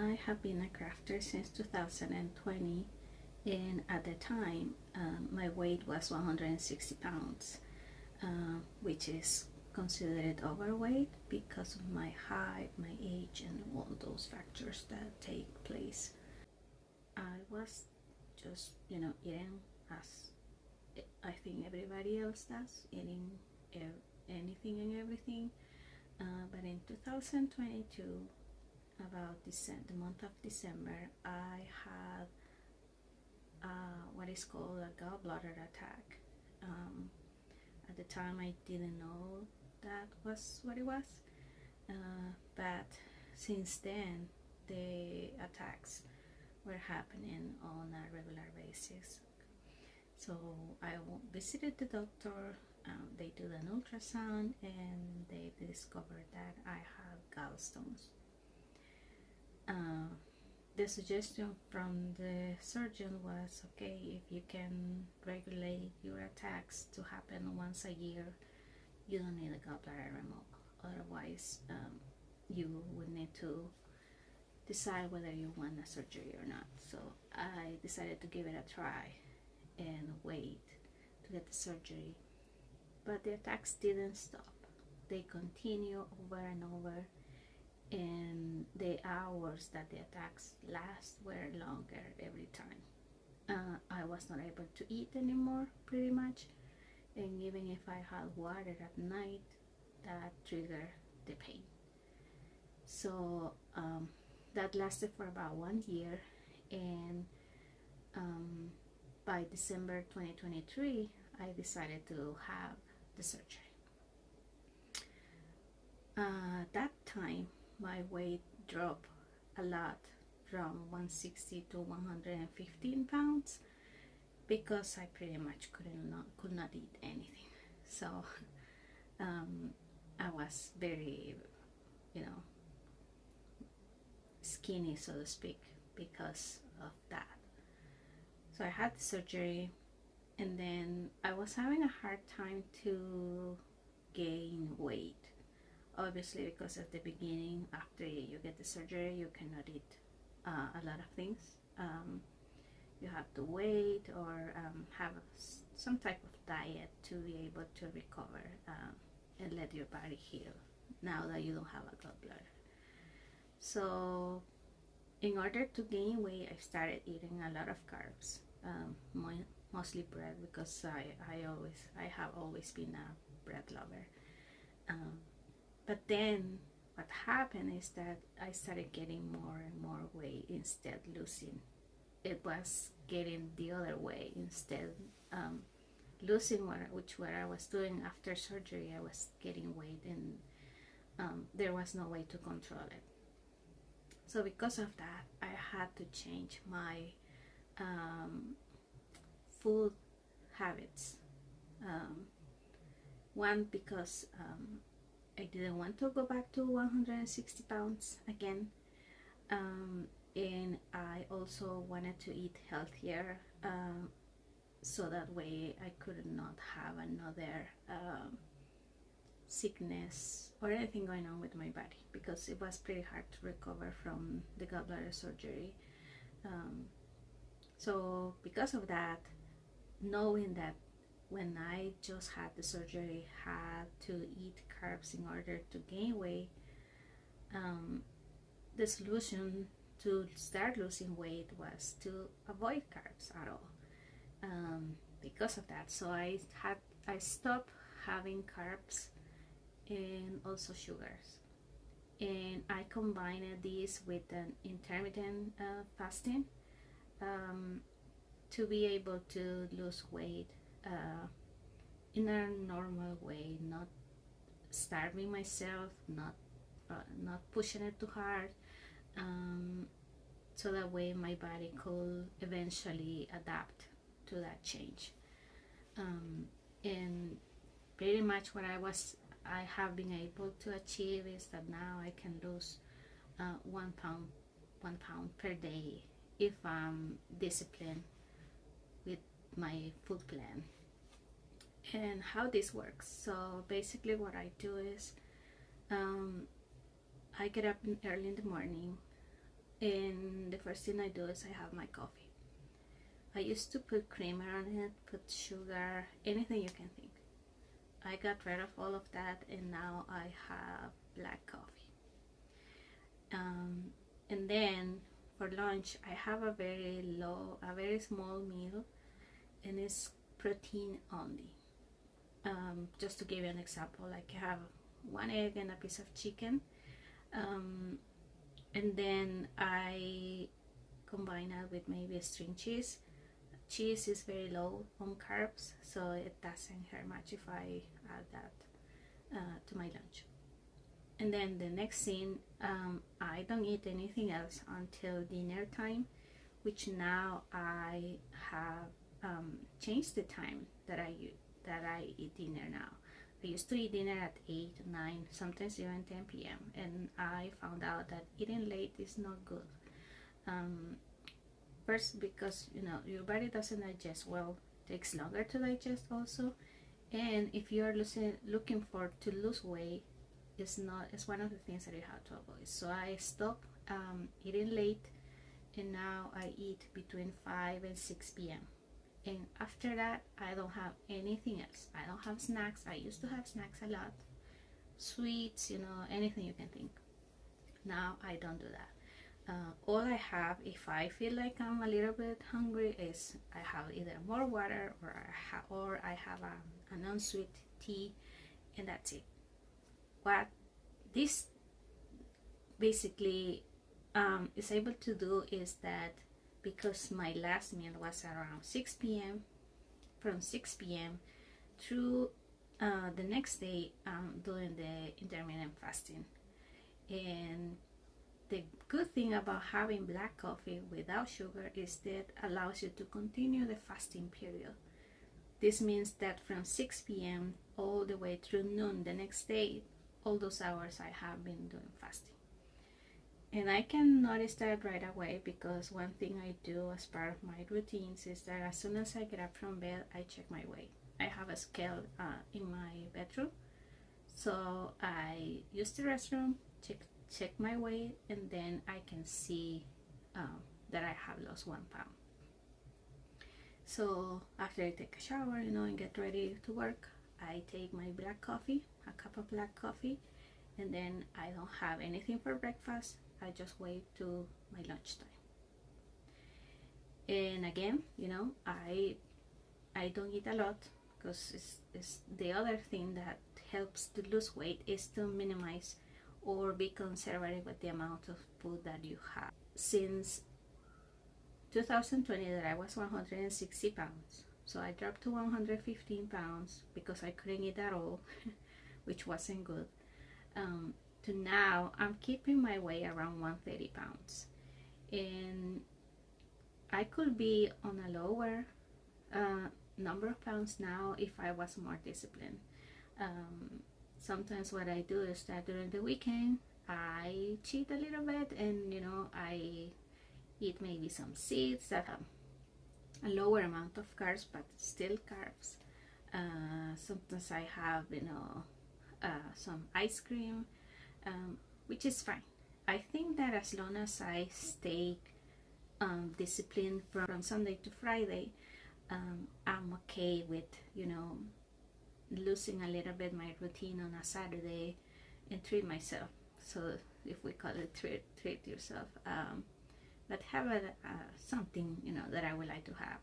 I have been a crafter since 2020, and at the time, my weight was 160 pounds, which is considered overweight because of my height, my age, and all those factors that take place. I was just, eating as I think everybody else does, eating anything and everything. But in 2022, about the month of December, I had what is called a gallbladder attack. At the time, I didn't know that was what it was, but since then, the attacks were happening on a regular basis. So I visited the doctor. They did an ultrasound and they discovered that I have gallstones. The suggestion from the surgeon was, okay, if you can regulate your attacks to happen once a year, you don't need a gallbladder removal. Otherwise, you would need to decide whether you want a surgery or not. So I decided to give it a try and wait to get the surgery. But the attacks didn't stop. They continue over and over, and the hours that the attacks last were longer every time. I was not able to eat anymore, pretty much, and even if I had water at night, that triggered the pain. So that lasted for about 1 year, and by December 2023, I decided to have the surgery. That time, my weight dropped a lot from 160 to 115 pounds because I pretty much could not eat anything. So I was very, skinny, so to speak, because of that. So I had the surgery, and then I was having a hard time to gain weight. Obviously, because at the beginning, after you get the surgery, you cannot eat a lot of things. You have to wait or have some type of diet to be able to recover and let your body heal now that you don't have a gallbladder. So in order to gain weight, I started eating a lot of carbs, mostly bread, because I have always been a bread lover. But then what happened is that I started getting more and more weight instead losing. It was getting the other way. Instead losing what I was doing after surgery, I was getting weight, and there was no way to control it. So because of that, I had to change my food habits. One, because I didn't want to go back to 160 pounds again, and I also wanted to eat healthier, so that way I could not have another sickness or anything going on with my body, because it was pretty hard to recover from the gallbladder surgery. So because of that, knowing that when I just had the surgery, had to eat carbs in order to gain weight, the solution to start losing weight was to avoid carbs at all. Because of that, so I stopped having carbs and also sugars, and I combined these with an intermittent fasting to be able to lose weight in a normal way, not starving myself, not pushing it too hard, so that way my body could eventually adapt to that change. And pretty much what I have been able to achieve is that now I can lose 1 pound per day if I'm disciplined with my food plan. And how this works, so basically what I do is I get up early in the morning, and the first thing I do is I have my coffee. I used to put creamer on it, put sugar, anything you can think. I got rid of all of that, and now I have black coffee. And then for lunch, I have a very small meal, and it's protein only. Just to give you an example, like I have one egg and a piece of chicken, and then I combine it with maybe a string cheese. Cheese is very low on carbs, so it doesn't hurt much if I add that to my lunch. And then the next thing, I don't eat anything else until dinner time, which now I have changed the time that I eat dinner now. I used to eat dinner at 8, 9, sometimes even 10 p.m. and I found out that eating late is not good. First, because your body doesn't digest well, takes longer to digest also, and if you're looking for to lose weight, it's one of the things that you have to avoid. So I stopped eating late, and now I eat between 5 and 6 p.m. and after that I don't have anything else. I don't have snacks. I used to have snacks a lot, sweets, anything you can think. Now I don't do that. All I have, if I feel like I'm a little bit hungry, is I have either more water or I have a non-sweet tea, and that's it. What this basically is able to do is that, because my last meal was around 6 p.m., from 6 p.m. through the next day, I'm doing the intermittent fasting. And the good thing about having black coffee without sugar is that allows you to continue the fasting period. This means that from 6 p.m. all the way through noon the next day, all those hours I have been doing fasting. And I can notice that right away, because one thing I do as part of my routines is that as soon as I get up from bed, I check my weight. I have a scale in my bedroom, so I use the restroom, check my weight, and then I can see that I have lost 1 pound. So after I take a shower, and get ready to work, I take my black coffee, a cup of black coffee, and then I don't have anything for breakfast. I just wait to my lunchtime. And again, I don't eat a lot, because it's the other thing that helps to lose weight is to minimize or be conservative with the amount of food that you have. Since 2020 that I was 160 pounds, so I dropped to 115 pounds because I couldn't eat at all, which wasn't good, to now I'm keeping my weight around 130 pounds. And I could be on a lower number of pounds now if I was more disciplined. Sometimes what I do is that during the weekend I cheat a little bit, and I eat maybe some seeds that have a lower amount of carbs, but still carbs. Sometimes I have some ice cream, which is fine. I think that as long as I stay disciplined from Sunday to Friday, I'm okay with losing a little bit my routine on a Saturday and treat myself. So if we call it treat yourself, but have something that I would like to have.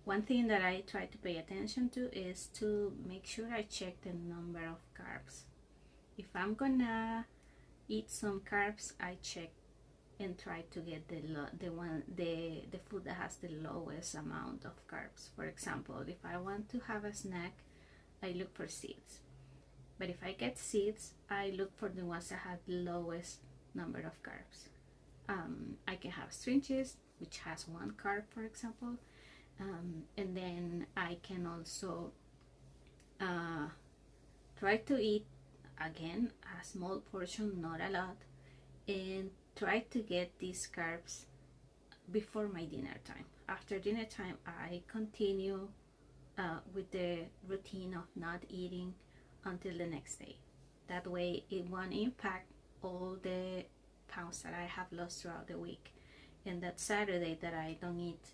One thing that I try to pay attention to is to make sure I check the number of carbs. If I'm gonna eat some carbs, I check and try to get the food that has the lowest amount of carbs. For example, if I want to have a snack, I look for seeds. But if I get seeds, I look for the ones that have the lowest number of carbs. I can have string cheese, which has 1 carb, for example, and then I can also try to eat again a small portion, not a lot, and try to get these carbs before my dinner time. After dinner time, I continue with the routine of not eating until the next day. That way it won't impact all the pounds that I have lost throughout the week. And that Saturday that I don't eat,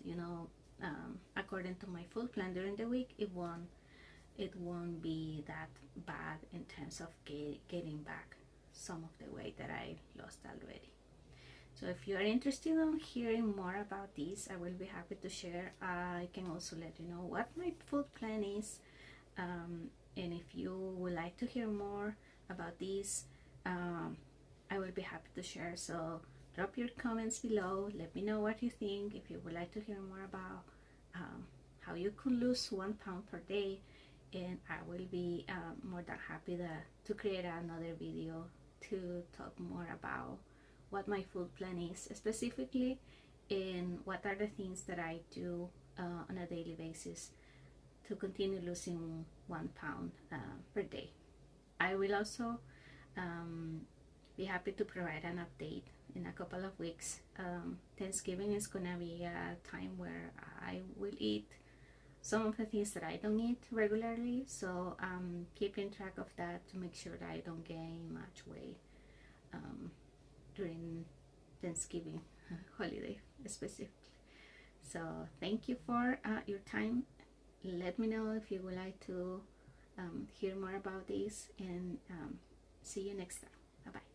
according to my food plan during the week, it won't be that bad in terms of getting back some of the weight that I lost already. So if you are interested in hearing more about this, I will be happy to share. I can also let you know what my food plan is, and if you would like to hear more about this, I will be happy to share. So drop your comments below, let me know what you think. If you would like to hear more about how you could lose 1 pound per day, and I will be more than happy to create another video to talk more about what my food plan is specifically, and what are the things that I do on a daily basis to continue losing 1 pound per day. I will also be happy to provide an update in a couple of weeks. Thanksgiving is gonna be a time where I will eat some of the things that I don't eat regularly, so I'm keeping track of that to make sure that I don't gain much weight during Thanksgiving holiday specifically. So thank you for your time. Let me know if you would like to hear more about this, and see you next time. Bye bye.